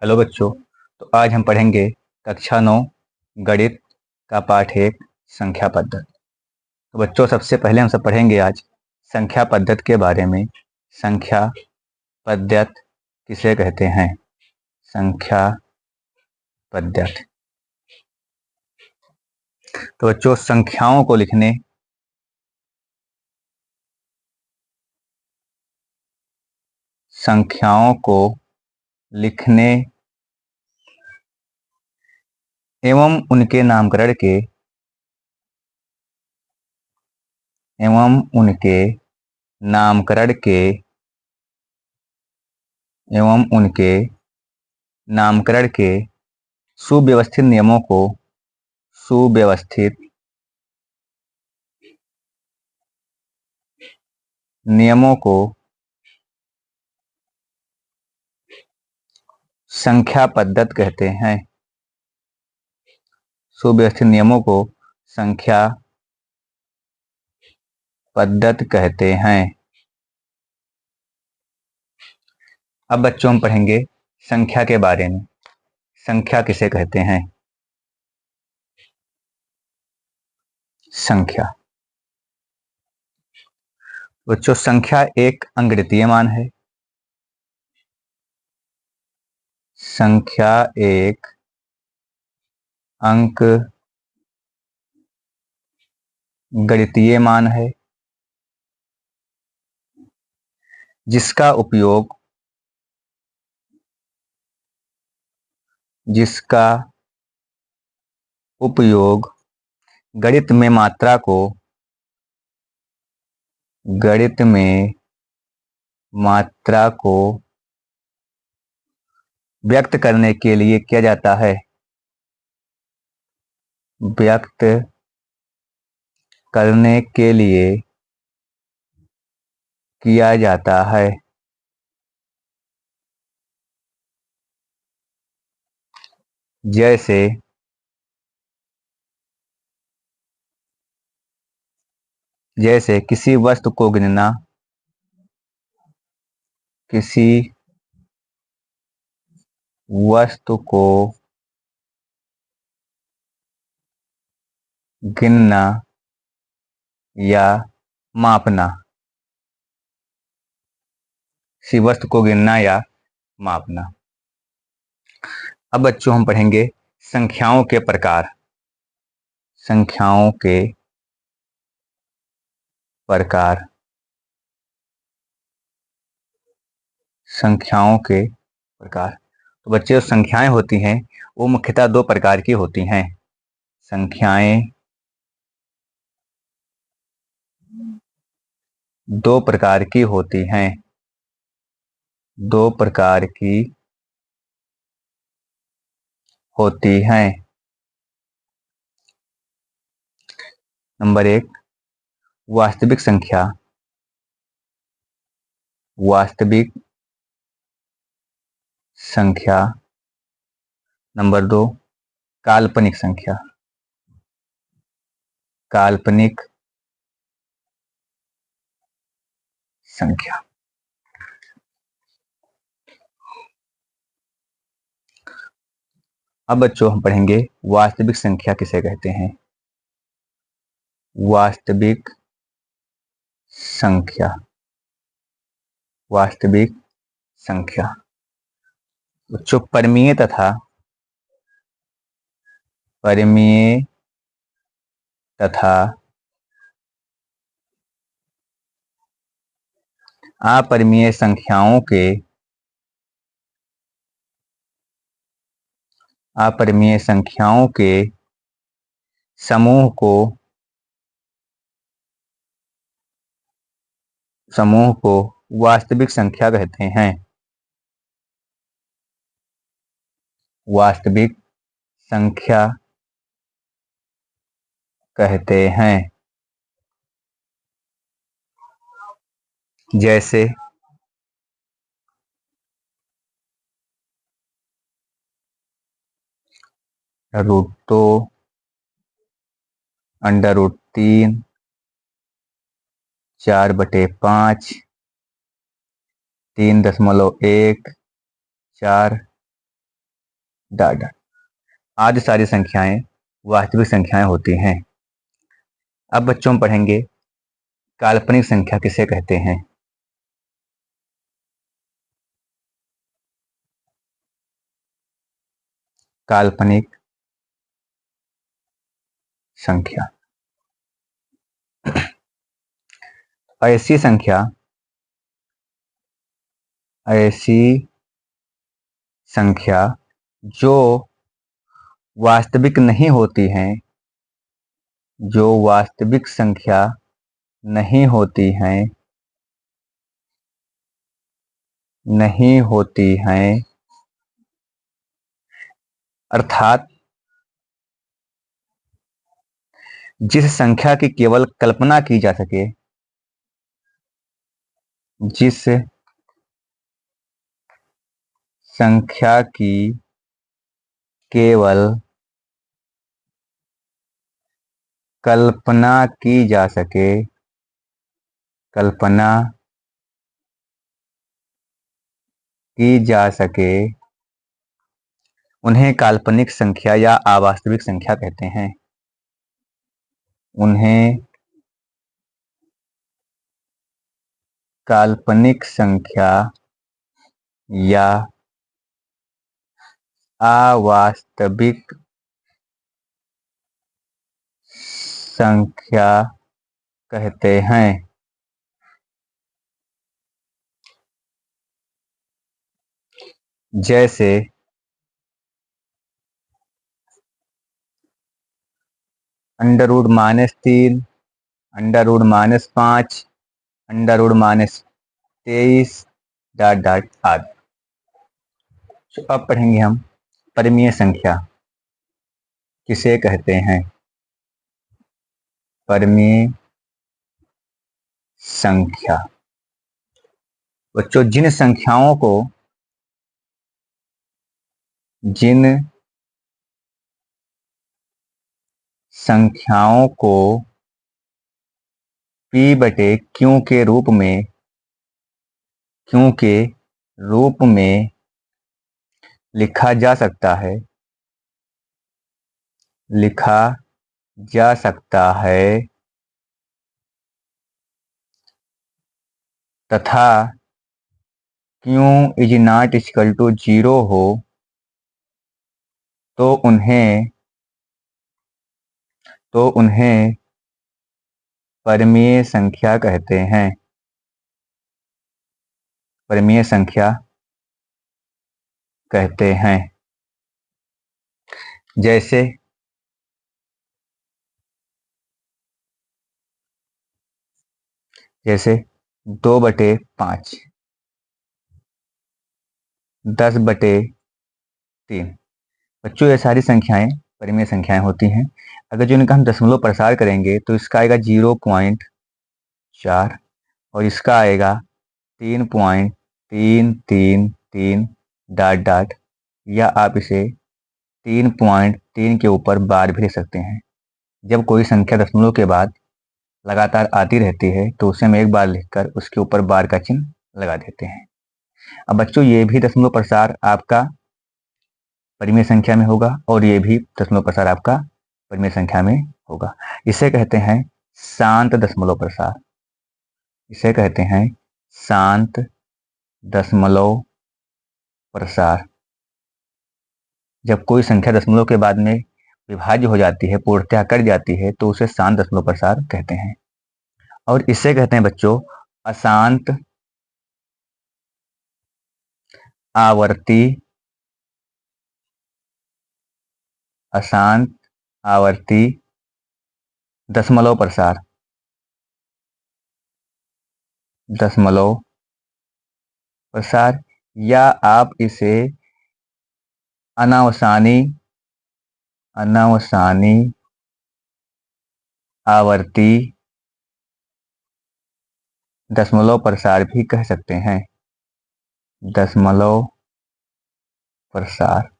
Hello बच्चों। तो आज हम पढ़ेंगे कक्षा 9 गणित का पाठ 1 संख्या पद्धत। तो बच्चों सबसे पहले हम सब पढ़ेंगे आज संख्या पद्धत के बारे में। संख्या पद्धत किसे कहते हैं? संख्या पद्धत। तो बच्चों संख्याओं को लिखने एवं उनके नामकरण के एवं उनके नामकरण के एवं उनके नामकरण के सुव्यवस्थित नियमों को संख्या पद्धत कहते हैं। सुव्यवस्थित नियमों को संख्या पद्धत कहते हैं। अब बच्चों हम पढ़ेंगे संख्या के बारे में। संख्या किसे कहते हैं? संख्या बच्चों संख्या एक अंकगणितीय मान है। संख्या एक अंक गणितीय मान है जिसका उपयोग गणित में मात्रा को व्यक्त करने के लिए किया जाता है। व्यक्त करने के लिए किया जाता है। जैसे किसी वस्तु को गिनना, किसी वस्तु को गिनना या मापना। किसी वस्तु को गिनना या मापना। अब बच्चों हम पढ़ेंगे संख्याओं के प्रकार। संख्याओं के प्रकार। संख्याओं के प्रकार। तो बच्चे जो संख्याएं होती हैं वो मुख्यतः दो प्रकार की होती हैं। संख्याएं दो प्रकार की होती हैं। दो प्रकार की होती हैं। नंबर 1 वास्तविक संख्या। वास्तविक संख्या। नंबर 2 काल्पनिक संख्या। काल्पनिक संख्या। अब बच्चों हम पढ़ेंगे वास्तविक संख्या किसे कहते हैं। वास्तविक संख्या। वास्तविक संख्या बच्चों परिमेय तथा अपरिमेय संख्याओं के समूह को वास्तविक संख्या कहते हैं। वास्तविक संख्या कहते हैं। जैसे √2, √3, 4/5, 3.1, 4 डॉट डॉट। आदि सारी संख्याएं वास्तविक संख्याएं होती हैं। अब बच्चों हम पढ़ेंगे काल्पनिक संख्या किसे कहते हैं। काल्पनिक संख्या ऐसी संख्या जो वास्तविक नहीं होती हैं, जो वास्तविक संख्या नहीं होती हैं, अर्थात जिस संख्या की केवल कल्पना की जा सके, जिस संख्या की केवल कल्पना की जा सके, उन्हें काल्पनिक संख्या या अवास्तविक संख्या कहते हैं। उन्हें काल्पनिक संख्या या अवास्तविक संख्या कहते हैं। जैसे √-3, √-5, √-23 डॉट डॉट आदि। तो अब पढ़ेंगे हम परिमेय संख्या किसे कहते हैं। परिमेय संख्या बच्चों जिन संख्याओं को P/Q के रूप में लिखा जा सकता है तथा Q ≠ 0 हो तो उन्हें परिमेय संख्या कहते हैं। परिमेय संख्या कहते हैं। जैसे 2/5, 10/3। बच्चों ये सारी संख्याएं परिमेय संख्याएं होती हैं। अगर जो इनका हम दशमलव प्रसार करेंगे तो इसका आएगा 0.4 और इसका आएगा 3.333 डॉट डॉट, या आप इसे 3.3 के ऊपर बार भी लिख सकते हैं। जब कोई संख्या दशमलव के बाद लगातार आती रहती है तो उसे हम एक बार लिखकर उसके ऊपर बार का चिन्ह लगा देते हैं। अब बच्चों ये भी दशमलव प्रसार आपका परिमेय संख्या में होगा और ये भी दशमलव प्रसार आपका परिमेय संख्या में होगा। इसे कहते हैं शांत दशमलव प्रसार। इसे कहते हैं शांत दशमलव प्रसार। जब कोई संख्या दशमलव के बाद में विभाज्य हो जाती है, पूर्णतः कट जाती है, तो उसे शांत दशमलव प्रसार कहते हैं। और इसे कहते हैं बच्चों अशांत आवर्ती दशमलव प्रसार। या आप इसे अनावसानी आवर्ती दशमलव प्रसार भी कह सकते हैं। दशमलव प्रसार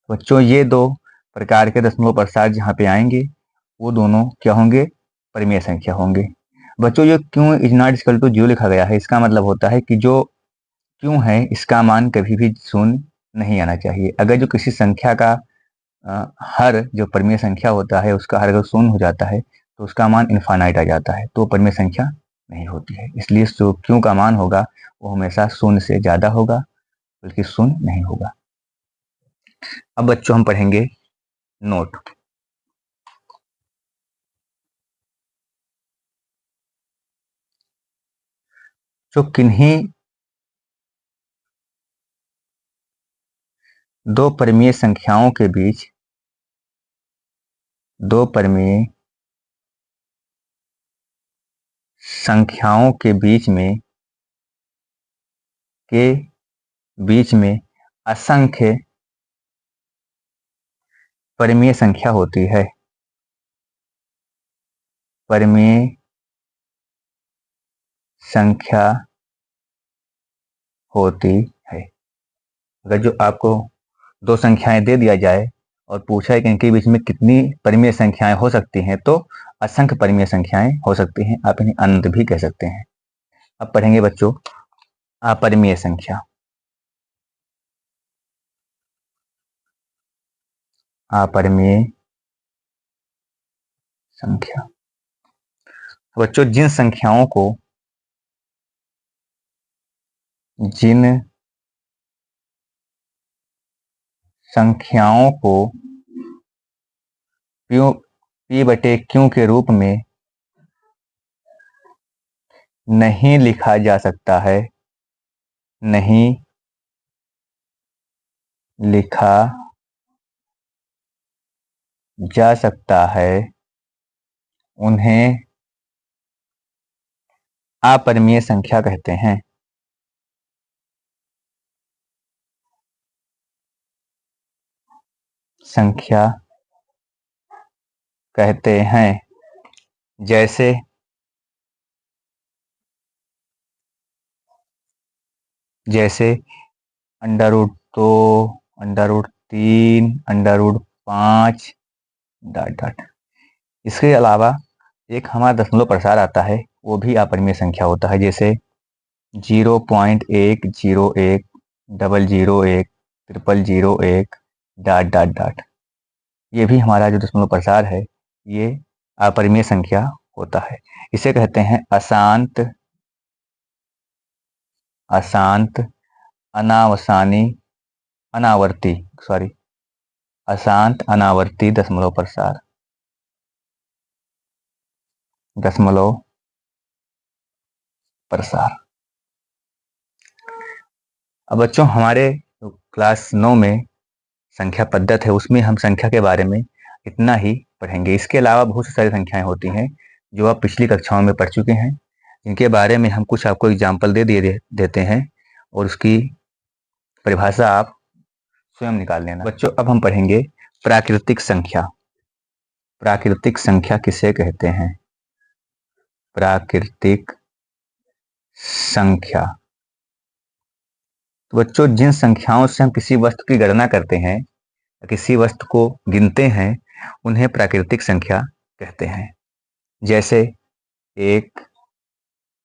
बच्चों ये दो प्रकार के दशमलव प्रसार जहाँ पे आएंगे वो दोनों क्या होंगे, परिमेय संख्या होंगे। बच्चों ये Q ≠ 0 लिखा गया है, इसका मतलब होता है कि जो Q है इसका मान कभी भी 0 नहीं आना चाहिए। अगर जो किसी संख्या का हर जो परिमेय संख्या होता है उसका हर अगर शून्य हो जाता है तो उसका मान इनफाइनाइट आ जाता है, तो परिमेय संख्या नहीं होती है। इसलिए जो क्यों का मान होगा वो हमेशा शून्य से ज्यादा होगा, बल्कि शून्य नहीं होगा। अब बच्चों हम पढ़ेंगे नोट। जो किन्हीं दो परिमेय संख्याओं के बीच दो परिमेय संख्याओं के बीच में असंख्य परिमेय संख्या होती है। परिमेय संख्या होती है। अगर जो आपको दो संख्याएं दे दिया जाए और पूछा है कि इनके बीच में कितनी परिमेय संख्याएं हो सकती हैं, तो असंख्य परिमेय संख्याएं हो सकती हैं। आप इन्हें अनंत भी कह सकते हैं। अब पढ़ेंगे बच्चों अपरिमेय संख्या। अपरिमेय संख्या बच्चों जिन संख्याओं को P बटे Q के रूप में नहीं लिखा जा सकता है, नहीं लिखा जा सकता है, उन्हें अपरिमेय संख्या कहते हैं। संख्या कहते हैं। जैसे √2, √3, √5 ... इसके अलावा एक हमारा दशमलव प्रसार आता है, वो भी अपरिमेय संख्या होता है। जैसे 0.101, 001, 0001 ... ये भी हमारा जो दशमलव प्रसार है ये अपरिमेय संख्या होता है। इसे कहते हैं अशांत अशांत अनावर्ती दशमलव प्रसार। अब बच्चों हमारे क्लास 9 में संख्या पद्धत है, उसमें हम संख्या के बारे में इतना ही पढ़ेंगे। इसके अलावा बहुत सारी संख्याएं होती हैं जो आप पिछली कक्षाओं में पढ़ चुके हैं, इनके बारे में हम कुछ आपको एग्जाम्पल देते हैं और उसकी परिभाषा आप स्वयं निकाल लेना। बच्चों अब हम पढ़ेंगे प्राकृतिक संख्या। प्राकृतिक संख्या किसे कहते हैं? प्राकृतिक संख्या तो बच्चों जिन संख्याओं से हम किसी वस्तु की गणना करते हैं, किसी वस्तु को गिनते हैं, उन्हें प्राकृतिक संख्या कहते हैं। जैसे 1,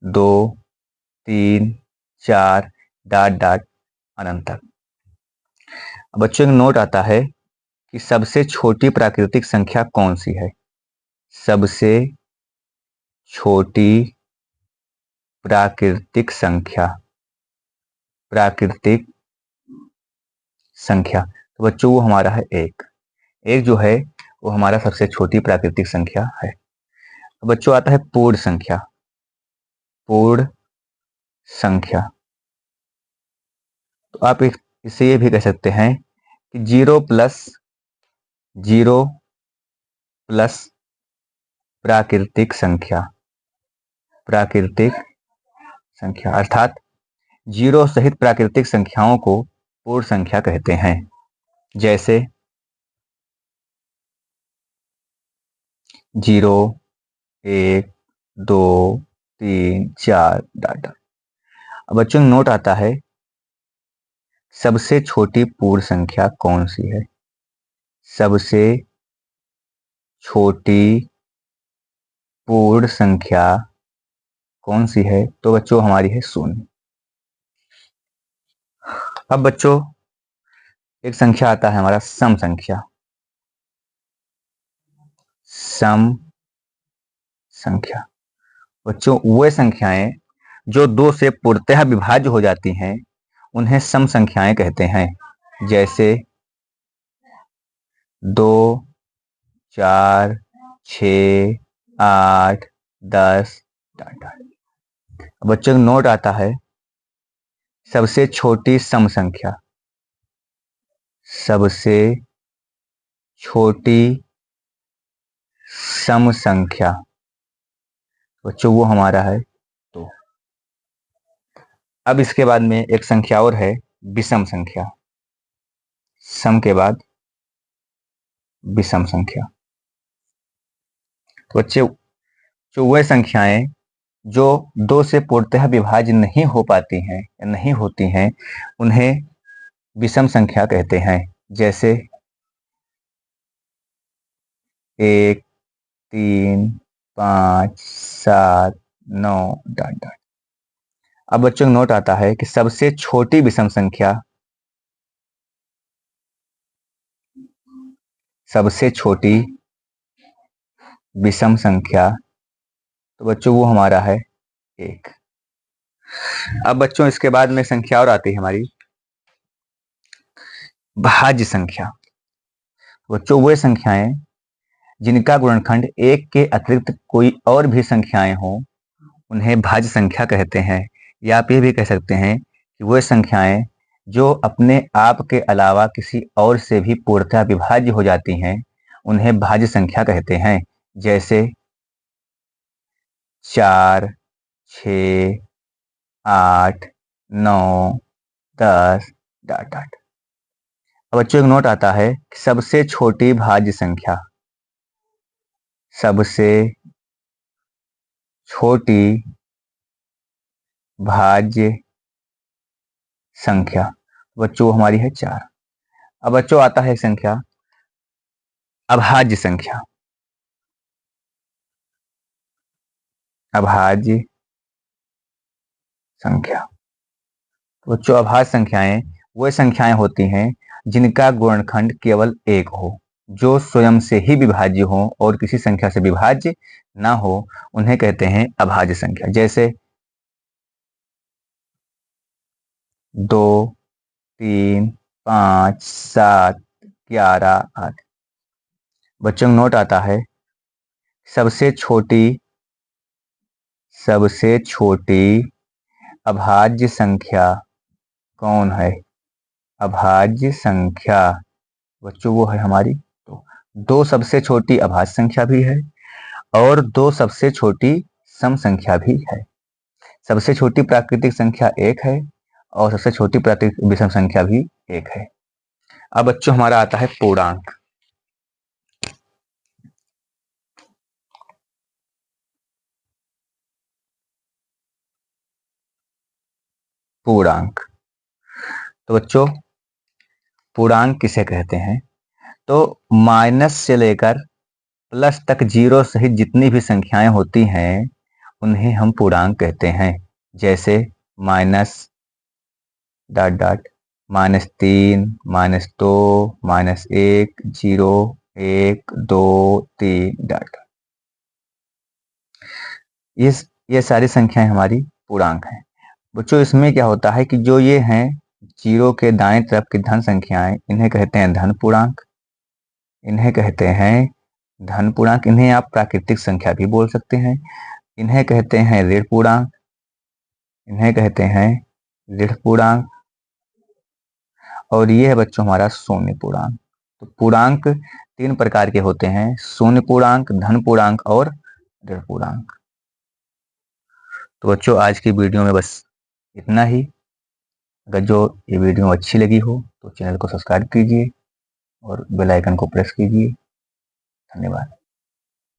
2, 3, 4 ... अनंत तक। बच्चों एक नोट आता है कि सबसे छोटी प्राकृतिक संख्या कौन सी है? सबसे छोटी प्राकृतिक संख्या तो बच्चों वो हमारा है एक जो है वो हमारा सबसे छोटी प्राकृतिक संख्या है। बच्चों आता है पूर्ण संख्या तो आप इसे ये भी कह सकते हैं कि 0 प्लस प्राकृतिक संख्या अर्थात 0 सहित प्राकृतिक संख्याओं को पूर्ण संख्या कहते हैं। जैसे 0, 1, 2, 3, 4 ... अब बच्चों नोट आता है सबसे छोटी पूर्ण संख्या कौन सी है? सबसे छोटी पूर्ण संख्या कौन सी है? तो बच्चों हमारी है 0। अब बच्चों एक संख्या आता है हमारा सम संख्या। सम संख्या बच्चों वे संख्याएं जो 2 से पूर्णतः विभाज्य हो जाती हैं उन्हें सम संख्याएं कहते हैं। जैसे 2, 4, 6, 8, 10 डाटा। बच्चों नोट आता है सबसे छोटी सम संख्या। सबसे छोटी सम संख्या बच्चों वो हमारा है 2। अब इसके बाद में एक संख्या और है विषम संख्या। सम के बाद विषम संख्या। तो बच्चे जो वह संख्याएं जो 2 से पूर्णतः विभाज्य नहीं हो पाती हैं या नहीं होती हैं उन्हें विषम संख्या कहते हैं। जैसे 1, 3, 5, 7, 9 डॉट डॉट। अब बच्चों नोट आता है कि सबसे छोटी विषम संख्या, सबसे छोटी विषम संख्या तो बच्चों वो हमारा है 1। अब बच्चों इसके बाद में संख्या और आती है हमारी भाज्य संख्या। बच्चों वे संख्याएं जिनका गुणनखंड 1 के अतिरिक्त कोई और भी संख्याएं हों उन्हें भाज्य संख्या कहते हैं। या आप ये भी कह सकते हैं कि वे संख्याएं जो अपने आप के अलावा किसी और से भी पूर्णतः विभाज्य हो जाती हैं उन्हें भाज्य संख्या कहते हैं। जैसे 4, 6, 8, 9, 10 डॉट डॉट। अब बच्चों एक नोट आता है कि सबसे छोटी भाज्य संख्या, सबसे छोटी भाज्य संख्या बच्चों हमारी है 4। अब बच्चों आता है एक संख्या अभाज्य संख्या। अभाज्य संख्या बच्चों अभाज्य संख्याएं वो संख्याएं होती हैं जिनका गुणनखंड केवल 1 हो, जो स्वयं से ही विभाज्य हो और किसी संख्या से विभाज्य ना हो उन्हें कहते हैं अभाज्य संख्या। जैसे 2, 3, 5, 7, 11 आदि। बच्चों नोट आता है सबसे छोटी अभाज्य संख्या कौन है? अभाज्य संख्या बच्चों वो है हमारी 2 सबसे छोटी अभाज्य संख्या भी है और 2 सबसे छोटी सम संख्या भी है। सबसे छोटी प्राकृतिक संख्या 1 है और सबसे छोटी प्राकृतिक विषम संख्या भी 1 है। अब बच्चों हमारा आता है पूर्णांक। पूर्णांक तो बच्चों पूर्णांक किसे कहते हैं? तो माइनस से लेकर प्लस तक 0 सहित जितनी भी संख्याएं होती हैं उन्हें हम पूर्णांक कहते हैं। जैसे माइनस डॉट डॉट, -3, -2, -1, 0, 1, 2, 3 डॉट। ये सारी संख्याएं हमारी पूर्णांक हैं। बच्चों इसमें क्या होता है कि जो ये हैं 0 के दाएं तरफ की धन संख्याएं इन्हें कहते हैं धन पूर्णांक। इन्हें कहते हैं धन पूर्णांक। इन्हें आप प्राकृतिक संख्या भी बोल सकते हैं। इन्हें कहते हैं ऋण पूर्णांक। इन्हें कहते हैं ऋण पूर्णांक। और ये है बच्चों हमारा शून्य पूर्णांक। तो पूर्णांक 3 प्रकार के होते हैं, शून्य पूर्णांक, धन पूर्णांक और ऋण पूर्णांक। तो बच्चों आज की वीडियो में बस इतना ही। अगर जो ये वीडियो अच्छी लगी हो तो चैनल को सब्सक्राइब कीजिए और बेल आइकन को प्रेस कीजिए। धन्यवाद।